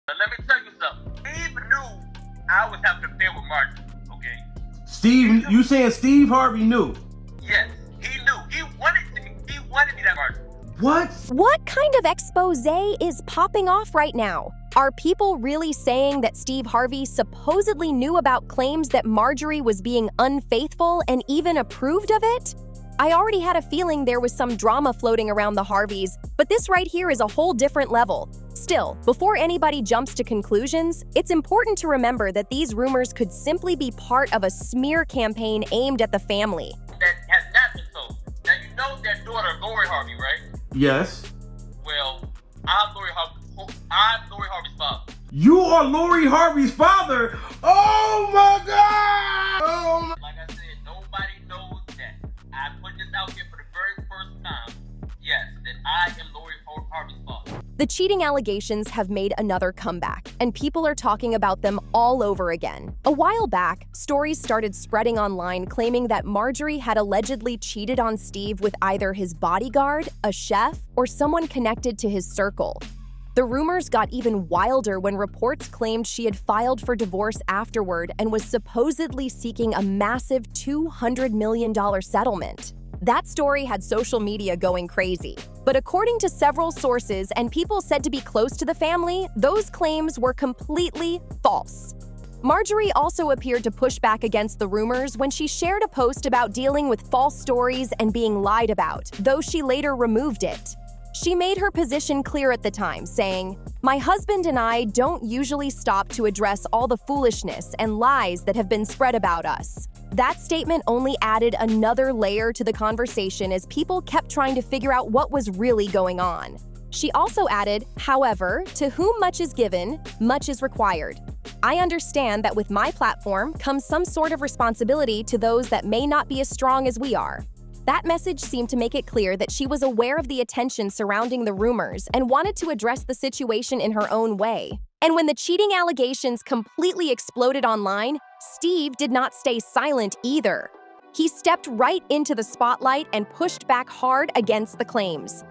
Now, let me tell you something. Steve knew I was having an affair with Marjorie, okay? Steve, you saying Steve Harvey knew? Yes, he knew. He wanted me that Marjorie. What? What kind of expose is popping off right now? Are people really saying that Steve Harvey supposedly knew about claims that Marjorie was being unfaithful and even approved of it? I already had a feeling there was some drama floating around the Harveys, but this right here is a whole different level. Still, before anybody jumps to conclusions, it's important to remember that these rumors could simply be part of a smear campaign aimed at the family. That has not been told. Now, you know that daughter, Lori Harvey, right? Yes. Well, I'm Lori Harvey's father. You are Lori Harvey's father? Oh my God! Oh my... Like I said, nobody knows that. I put this out here for the very first time. Yes, that I am Lori Harvey's father. The cheating allegations have made another comeback, and people are talking about them all over again. A while back, stories started spreading online claiming that Marjorie had allegedly cheated on Steve with either his bodyguard, a chef, or someone connected to his circle. The rumors got even wilder when reports claimed she had filed for divorce afterward and was supposedly seeking a massive $200 million settlement. That story had social media going crazy. But according to several sources and people said to be close to the family, those claims were completely false. Marjorie also appeared to push back against the rumors when she shared a post about dealing with false stories and being lied about, though she later removed it. She made her position clear at the time, saying, "My husband and I don't usually stop to address all the foolishness and lies that have been spread about us." That statement only added another layer to the conversation as people kept trying to figure out what was really going on. She also added, "However, to whom much is given, much is required. I understand that with my platform comes some sort of responsibility to those that may not be as strong as we are." That message seemed to make it clear that she was aware of the attention surrounding the rumors and wanted to address the situation in her own way. And when the cheating allegations completely exploded online, Steve did not stay silent either. He stepped right into the spotlight and pushed back hard against the claims.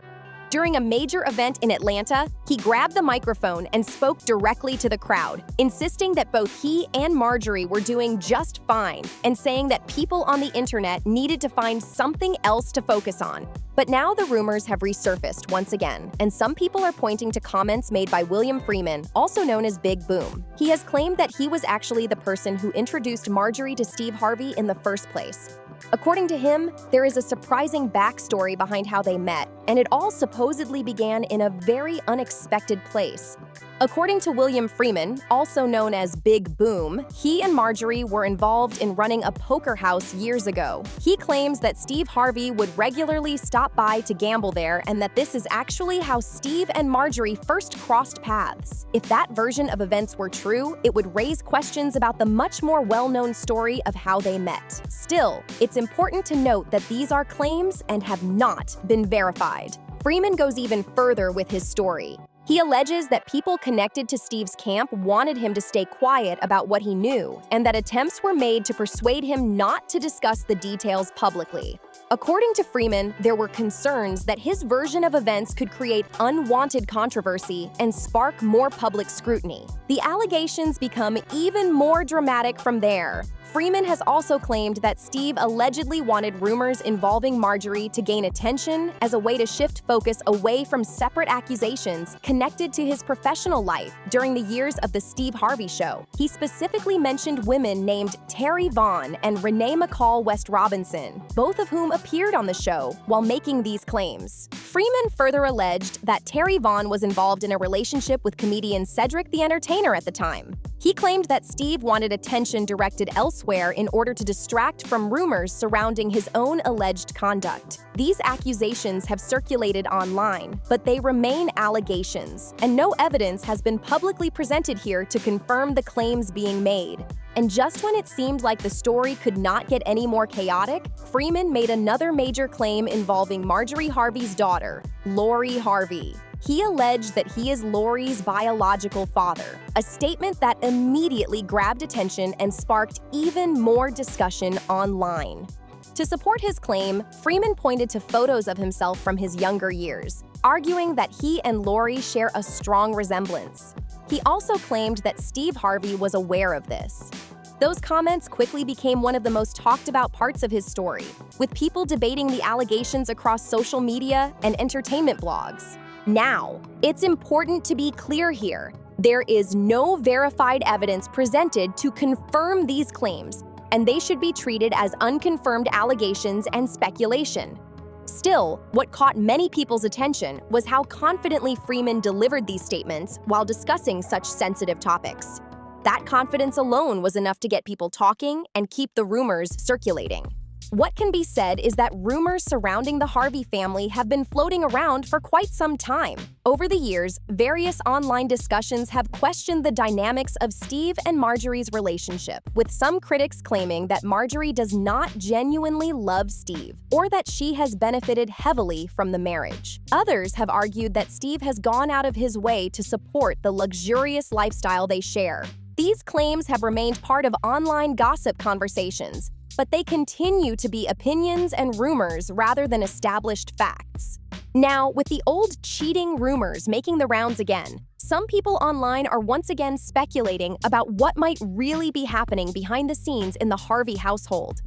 During a major event in Atlanta, he grabbed the microphone and spoke directly to the crowd, insisting that both he and Marjorie were doing just fine and saying that people on the internet needed to find something else to focus on. But now the rumors have resurfaced once again, and some people are pointing to comments made by William Freeman, also known as Big Boom. He has claimed that he was actually the person who introduced Marjorie to Steve Harvey in the first place. According to him, there is a surprising backstory behind how they met, and it all supposedly began in a very unexpected place. According to William Freeman, also known as Big Boom, he and Marjorie were involved in running a poker house years ago. He claims that Steve Harvey would regularly stop by to gamble there and that this is actually how Steve and Marjorie first crossed paths. If that version of events were true, it would raise questions about the much more well-known story of how they met. Still, it's important to note that these are claims and have not been verified. Freeman goes even further with his story. He alleges that people connected to Steve's camp wanted him to stay quiet about what he knew, and that attempts were made to persuade him not to discuss the details publicly. According to Freeman, there were concerns that his version of events could create unwanted controversy and spark more public scrutiny. The allegations become even more dramatic from there. Freeman has also claimed that Steve allegedly wanted rumors involving Marjorie to gain attention as a way to shift focus away from separate accusations connected to his professional life during the years of The Steve Harvey Show. He specifically mentioned women named Terry Vaughn and Renee McCall West Robinson, both of whom appeared on the show while making these claims. Freeman further alleged that Terry Vaughn was involved in a relationship with comedian Cedric the Entertainer at the time. He claimed that Steve wanted attention directed elsewhere in order to distract from rumors surrounding his own alleged conduct. These accusations have circulated online, but they remain allegations, and no evidence has been publicly presented here to confirm the claims being made. And just when it seemed like the story could not get any more chaotic, Freeman made another major claim involving Marjorie Harvey's daughter, Lori Harvey. He alleged that he is Lori's biological father, a statement that immediately grabbed attention and sparked even more discussion online. To support his claim, Freeman pointed to photos of himself from his younger years, arguing that he and Lori share a strong resemblance. He also claimed that Steve Harvey was aware of this. Those comments quickly became one of the most talked about parts of his story, with people debating the allegations across social media and entertainment blogs. Now, it's important to be clear here. There is no verified evidence presented to confirm these claims, and they should be treated as unconfirmed allegations and speculation. Still, what caught many people's attention was how confidently Freeman delivered these statements while discussing such sensitive topics. That confidence alone was enough to get people talking and keep the rumors circulating. What can be said is that rumors surrounding the Harvey family have been floating around for quite some time. Over the years, various online discussions have questioned the dynamics of Steve and Marjorie's relationship, with some critics claiming that Marjorie does not genuinely love Steve, or that she has benefited heavily from the marriage. Others have argued that Steve has gone out of his way to support the luxurious lifestyle they share. These claims have remained part of online gossip conversations, but they continue to be opinions and rumors rather than established facts. Now, with the old cheating rumors making the rounds again, some people online are once again speculating about what might really be happening behind the scenes in the Harvey household.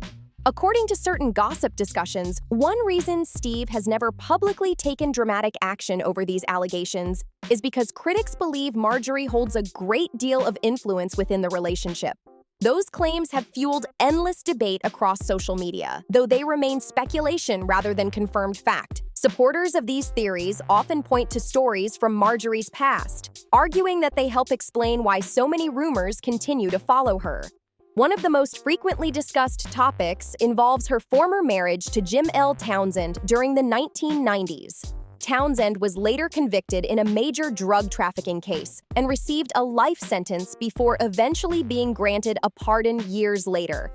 According to certain gossip discussions, one reason Steve has never publicly taken dramatic action over these allegations is because critics believe Marjorie holds a great deal of influence within the relationship. Those claims have fueled endless debate across social media, though they remain speculation rather than confirmed fact. Supporters of these theories often point to stories from Marjorie's past, arguing that they help explain why so many rumors continue to follow her. One of the most frequently discussed topics involves her former marriage to Jim L. Townsend during the 1990s. Townsend was later convicted in a major drug trafficking case and received a life sentence before eventually being granted a pardon years later.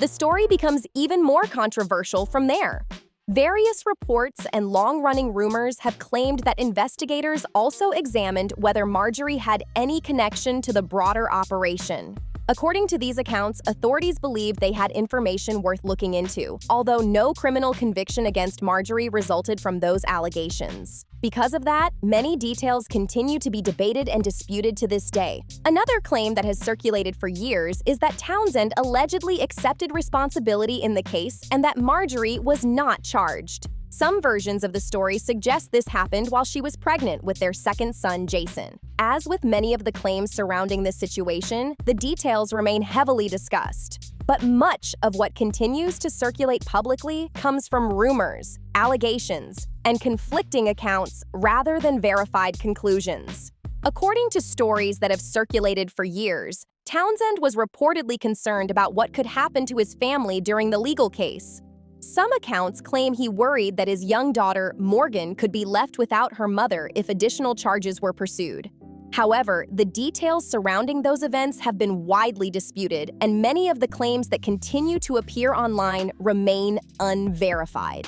The story becomes even more controversial from there. Various reports and long-running rumors have claimed that investigators also examined whether Marjorie had any connection to the broader operation. According to these accounts, authorities believed they had information worth looking into, although no criminal conviction against Marjorie resulted from those allegations. Because of that, many details continue to be debated and disputed to this day. Another claim that has circulated for years is that Townsend allegedly accepted responsibility in the case and that Marjorie was not charged. Some versions of the story suggest this happened while she was pregnant with their second son, Jason. As with many of the claims surrounding this situation, the details remain heavily discussed. But much of what continues to circulate publicly comes from rumors, allegations, and conflicting accounts rather than verified conclusions. According to stories that have circulated for years, Townsend was reportedly concerned about what could happen to his family during the legal case. Some accounts claim he worried that his young daughter, Morgan, could be left without her mother if additional charges were pursued. However, the details surrounding those events have been widely disputed, and many of the claims that continue to appear online remain unverified.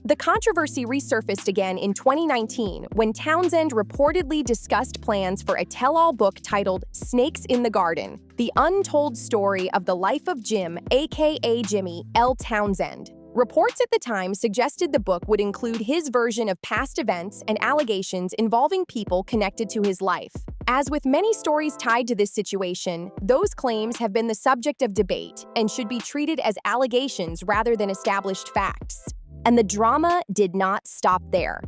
The controversy resurfaced again in 2019 when Townsend reportedly discussed plans for a tell-all book titled Snakes in the Garden: The Untold Story of the Life of Jim, aka Jimmy L. Townsend. Reports at the time suggested the book would include his version of past events and allegations involving people connected to his life. As with many stories tied to this situation, those claims have been the subject of debate and should be treated as allegations rather than established facts. And the drama did not stop there.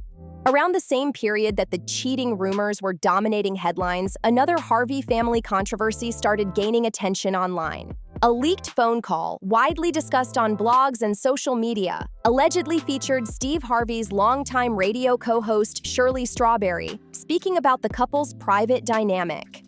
Around the same period that the cheating rumors were dominating headlines, another Harvey family controversy started gaining attention online. A leaked phone call, widely discussed on blogs and social media, allegedly featured Steve Harvey's longtime radio co-host Shirley Strawberry, speaking about the couple's private dynamic.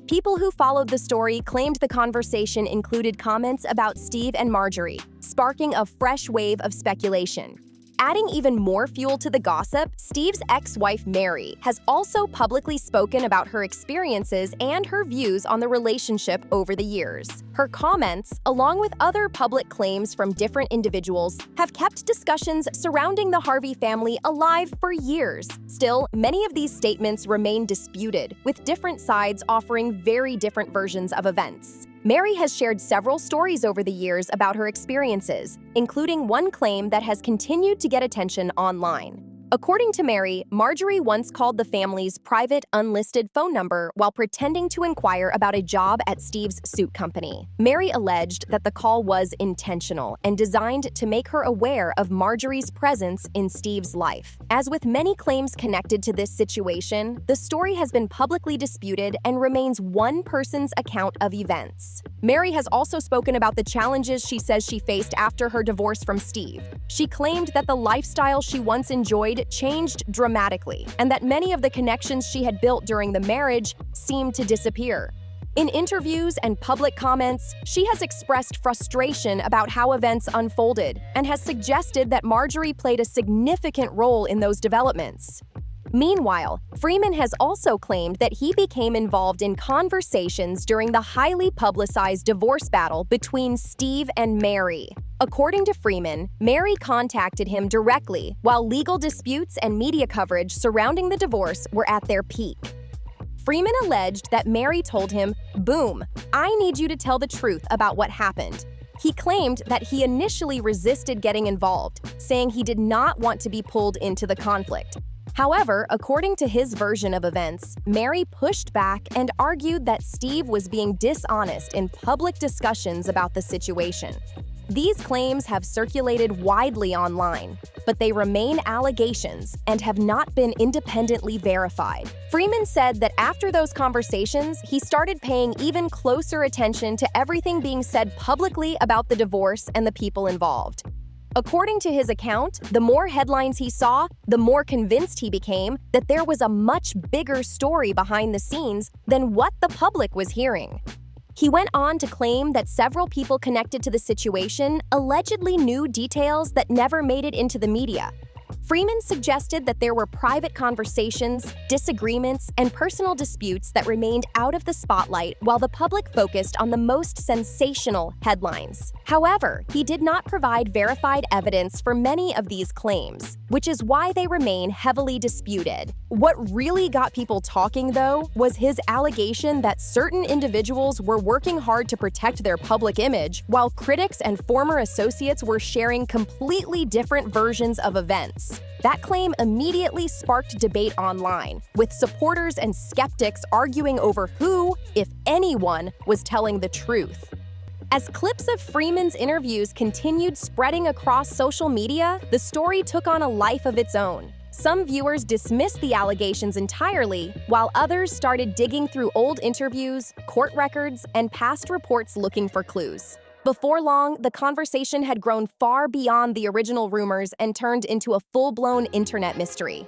People who followed the story claimed the conversation included comments about Steve and Marjorie, sparking a fresh wave of speculation. Adding even more fuel to the gossip, Steve's ex-wife Mary has also publicly spoken about her experiences and her views on the relationship over the years. Her comments, along with other public claims from different individuals, have kept discussions surrounding the Harvey family alive for years. Still, many of these statements remain disputed, with different sides offering very different versions of events. Mary has shared several stories over the years about her experiences, including one claim that has continued to get attention online. According to Mary, Marjorie once called the family's private, unlisted phone number while pretending to inquire about a job at Steve's suit company. Mary alleged that the call was intentional and designed to make her aware of Marjorie's presence in Steve's life. As with many claims connected to this situation, the story has been publicly disputed and remains one person's account of events. Mary has also spoken about the challenges she says she faced after her divorce from Steve. She claimed that the lifestyle she once enjoyed changed dramatically, and that many of the connections she had built during the marriage seemed to disappear. In interviews and public comments, she has expressed frustration about how events unfolded and has suggested that Marjorie played a significant role in those developments. Meanwhile, Freeman has also claimed that he became involved in conversations during the highly publicized divorce battle between Steve and Mary. According to Freeman, Mary contacted him directly while legal disputes and media coverage surrounding the divorce were at their peak. Freeman alleged that Mary told him, "Boom, I need you to tell the truth about what happened." He claimed that he initially resisted getting involved, saying he did not want to be pulled into the conflict. However, according to his version of events, Mary pushed back and argued that Steve was being dishonest in public discussions about the situation. These claims have circulated widely online, but they remain allegations and have not been independently verified. Freeman said that after those conversations, he started paying even closer attention to everything being said publicly about the divorce and the people involved. According to his account, the more headlines he saw, the more convinced he became that there was a much bigger story behind the scenes than what the public was hearing. He went on to claim that several people connected to the situation allegedly knew details that never made it into the media. Freeman suggested that there were private conversations, disagreements, and personal disputes that remained out of the spotlight while the public focused on the most sensational headlines. However, he did not provide verified evidence for many of these claims, which is why they remain heavily disputed. What really got people talking, though, was his allegation that certain individuals were working hard to protect their public image, while critics and former associates were sharing completely different versions of events. That claim immediately sparked debate online, with supporters and skeptics arguing over who, if anyone, was telling the truth. As clips of Freeman's interviews continued spreading across social media, the story took on a life of its own. Some viewers dismissed the allegations entirely, while others started digging through old interviews, court records, and past reports looking for clues. Before long, the conversation had grown far beyond the original rumors and turned into a full-blown internet mystery.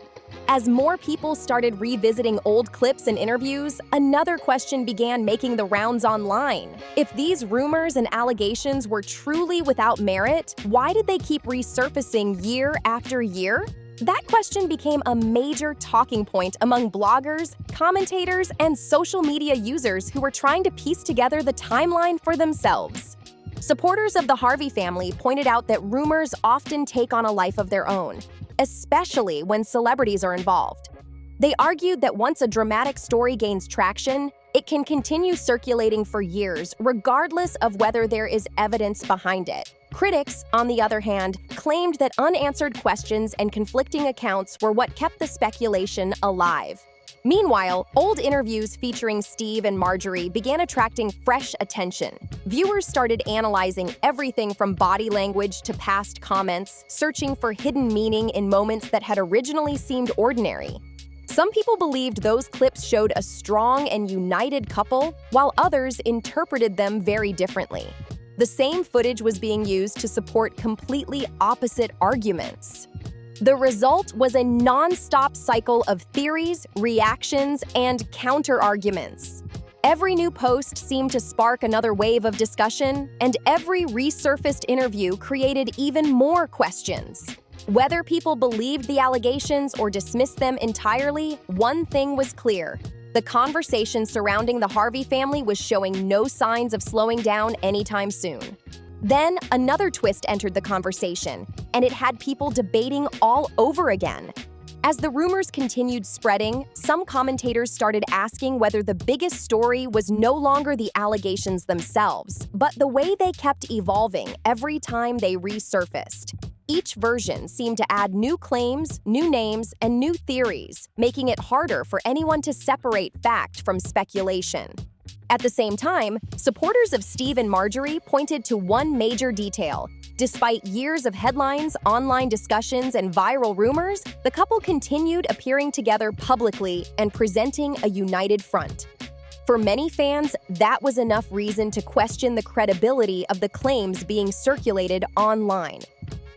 As more people started revisiting old clips and interviews, another question began making the rounds online. If these rumors and allegations were truly without merit, why did they keep resurfacing year after year? That question became a major talking point among bloggers, commentators, and social media users who were trying to piece together the timeline for themselves. Supporters of the Harvey family pointed out that rumors often take on a life of their own, especially when celebrities are involved. They argued that once a dramatic story gains traction, it can continue circulating for years, regardless of whether there is evidence behind it. Critics, on the other hand, claimed that unanswered questions and conflicting accounts were what kept the speculation alive. Meanwhile, old interviews featuring Steve and Marjorie began attracting fresh attention. Viewers started analyzing everything from body language to past comments, searching for hidden meaning in moments that had originally seemed ordinary. Some people believed those clips showed a strong and united couple, while others interpreted them very differently. The same footage was being used to support completely opposite arguments. The result was a non-stop cycle of theories, reactions, and counter-arguments. Every new post seemed to spark another wave of discussion, and every resurfaced interview created even more questions. Whether people believed the allegations or dismissed them entirely, one thing was clear. The conversation surrounding the Harvey family was showing no signs of slowing down anytime soon. Then, another twist entered the conversation, and it had people debating all over again. As the rumors continued spreading, some commentators started asking whether the biggest story was no longer the allegations themselves, but the way they kept evolving every time they resurfaced. Each version seemed to add new claims, new names, and new theories, making it harder for anyone to separate fact from speculation. At the same time, supporters of Steve and Marjorie pointed to one major detail. Despite years of headlines, online discussions, and viral rumors, the couple continued appearing together publicly and presenting a united front. For many fans, that was enough reason to question the credibility of the claims being circulated online.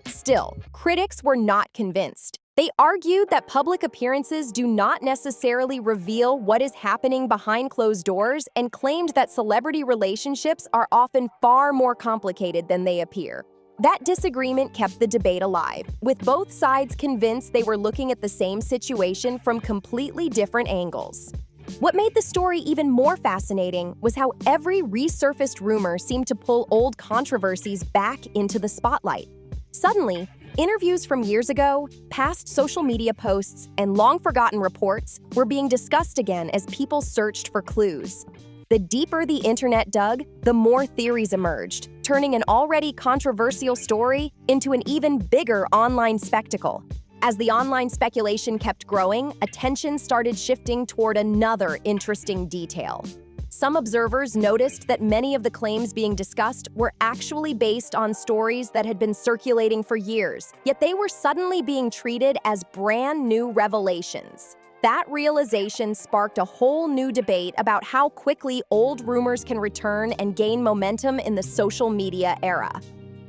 Still, critics were not convinced. They argued that public appearances do not necessarily reveal what is happening behind closed doors and claimed that celebrity relationships are often far more complicated than they appear. That disagreement kept the debate alive, with both sides convinced they were looking at the same situation from completely different angles. What made the story even more fascinating was how every resurfaced rumor seemed to pull old controversies back into the spotlight. Suddenly, interviews from years ago, past social media posts, and long-forgotten reports were being discussed again as people searched for clues. The deeper the internet dug, the more theories emerged, turning an already controversial story into an even bigger online spectacle. As the online speculation kept growing, attention started shifting toward another interesting detail. Some observers noticed that many of the claims being discussed were actually based on stories that had been circulating for years, yet they were suddenly being treated as brand new revelations. That realization sparked a whole new debate about how quickly old rumors can return and gain momentum in the social media era.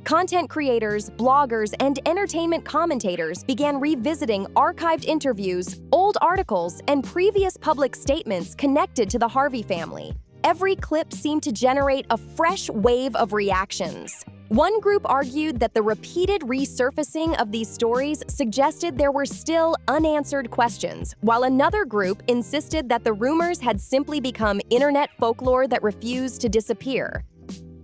Content creators, bloggers, and entertainment commentators began revisiting archived interviews, old articles, and previous public statements connected to the Harvey family. Every clip seemed to generate a fresh wave of reactions. One group argued that the repeated resurfacing of these stories suggested there were still unanswered questions, while another group insisted that the rumors had simply become internet folklore that refused to disappear.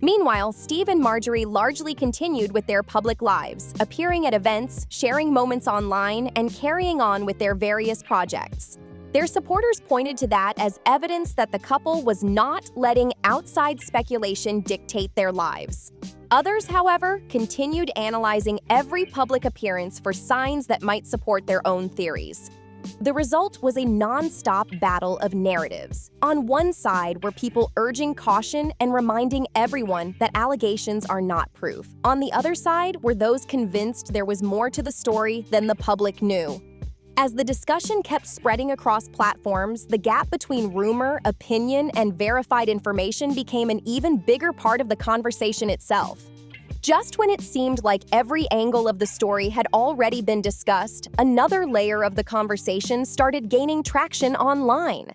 Meanwhile, Steve and Marjorie largely continued with their public lives, appearing at events, sharing moments online, and carrying on with their various projects. Their supporters pointed to that as evidence that the couple was not letting outside speculation dictate their lives. Others, however, continued analyzing every public appearance for signs that might support their own theories. The result was a non-stop battle of narratives. On one side were people urging caution and reminding everyone that allegations are not proof. On the other side were those convinced there was more to the story than the public knew. As the discussion kept spreading across platforms, the gap between rumor, opinion, and verified information became an even bigger part of the conversation itself. Just when it seemed like every angle of the story had already been discussed, another layer of the conversation started gaining traction online.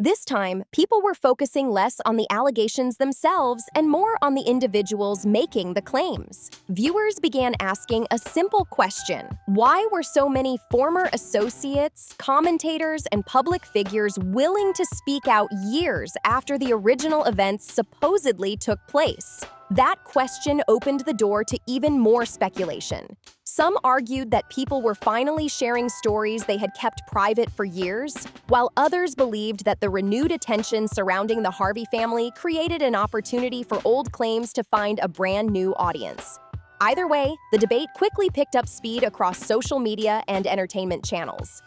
This time, people were focusing less on the allegations themselves and more on the individuals making the claims. Viewers began asking a simple question: why were so many former associates, commentators, and public figures willing to speak out years after the original events supposedly took place? That question opened the door to even more speculation. Some argued that people were finally sharing stories they had kept private for years, while others believed that the renewed attention surrounding the Harvey family created an opportunity for old claims to find a brand new audience. Either way, the debate quickly picked up speed across social media and entertainment channels.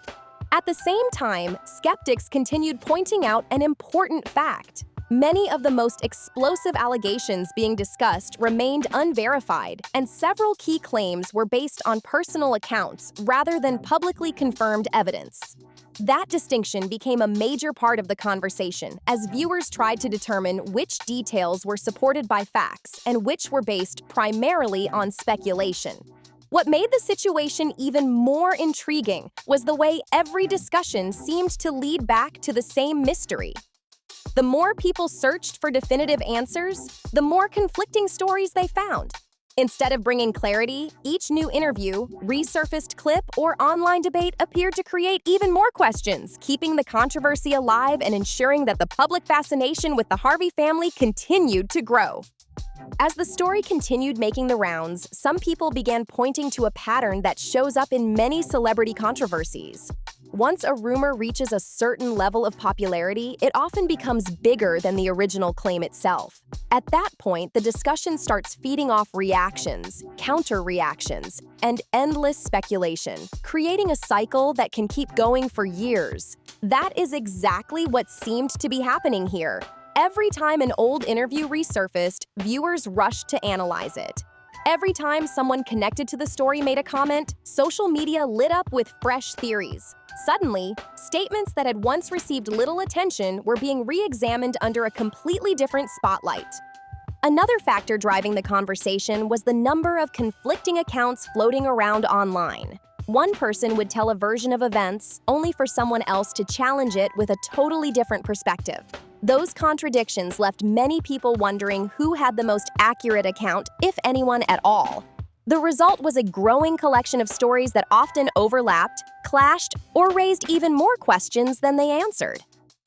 At the same time, skeptics continued pointing out an important fact. Many of the most explosive allegations being discussed remained unverified, and several key claims were based on personal accounts rather than publicly confirmed evidence. That distinction became a major part of the conversation as viewers tried to determine which details were supported by facts and which were based primarily on speculation. What made the situation even more intriguing was the way every discussion seemed to lead back to the same mystery. The more people searched for definitive answers, the more conflicting stories they found. Instead of bringing clarity, each new interview, resurfaced clip, or online debate appeared to create even more questions, keeping the controversy alive and ensuring that the public fascination with the Harvey family continued to grow. As the story continued making the rounds, some people began pointing to a pattern that shows up in many celebrity controversies. once a rumor reaches a certain level of popularity, it often becomes bigger than the original claim itself. At that point, the discussion starts feeding off reactions, counter-reactions, and endless speculation, creating a cycle that can keep going for years. That is exactly what seemed to be happening here. Every time an old interview resurfaced, viewers rushed to analyze it. Every time someone connected to the story made a comment, social media lit up with fresh theories. Suddenly, statements that had once received little attention were being re-examined under a completely different spotlight. Another factor driving the conversation was the number of conflicting accounts floating around online. One person would tell a version of events, only for someone else to challenge it with a totally different perspective. Those contradictions left many people wondering who had the most accurate account, if anyone at all. The result was a growing collection of stories that often overlapped, clashed, or raised even more questions than they answered.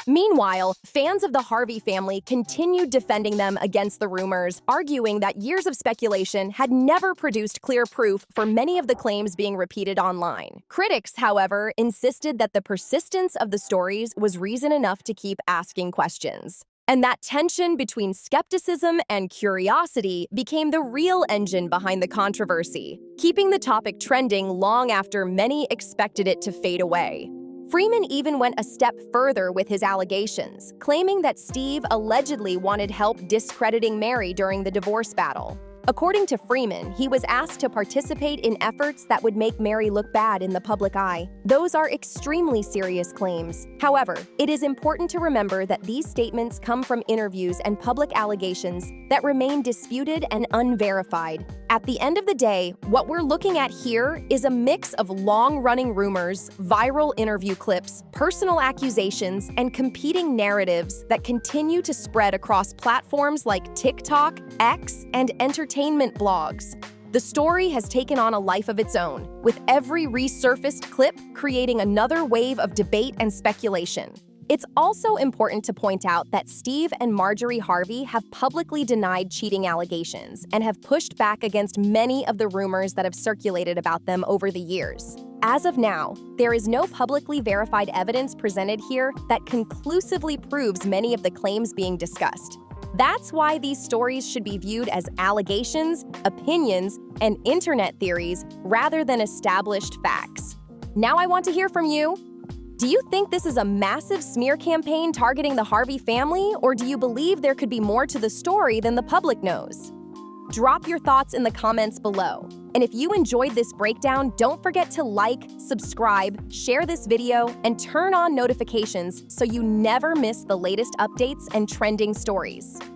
Meanwhile, fans of the Harvey family continued defending them against the rumors, arguing that years of speculation had never produced clear proof for many of the claims being repeated online. Critics, however, insisted that the persistence of the stories was reason enough to keep asking questions. And that tension between skepticism and curiosity became the real engine behind the controversy, keeping the topic trending long after many expected it to fade away. Freeman even went a step further with his allegations, claiming that Steve allegedly wanted help discrediting Mary during the divorce battle. According to Freeman, he was asked to participate in efforts that would make Mary look bad in the public eye. Those are extremely serious claims. However, it is important to remember that these statements come from interviews and public allegations that remain disputed and unverified. At the end of the day, what we're looking at here is a mix of long-running rumors, viral interview clips, personal accusations, and competing narratives that continue to spread across platforms like TikTok, X, and entertainment blogs. The story has taken on a life of its own, with every resurfaced clip creating another wave of debate and speculation. It's also important to point out that Steve and Marjorie Harvey have publicly denied cheating allegations and have pushed back against many of the rumors that have circulated about them over the years. As of now, there is no publicly verified evidence presented here that conclusively proves many of the claims being discussed. That's why these stories should be viewed as allegations, opinions, and internet theories rather than established facts. Now I want to hear from you. Do you think this is a massive smear campaign targeting the Harvey family, or do you believe there could be more to the story than the public knows? Drop your thoughts in the comments below. And if you enjoyed this breakdown, don't forget to like, subscribe, share this video, and turn on notifications so you never miss the latest updates and trending stories.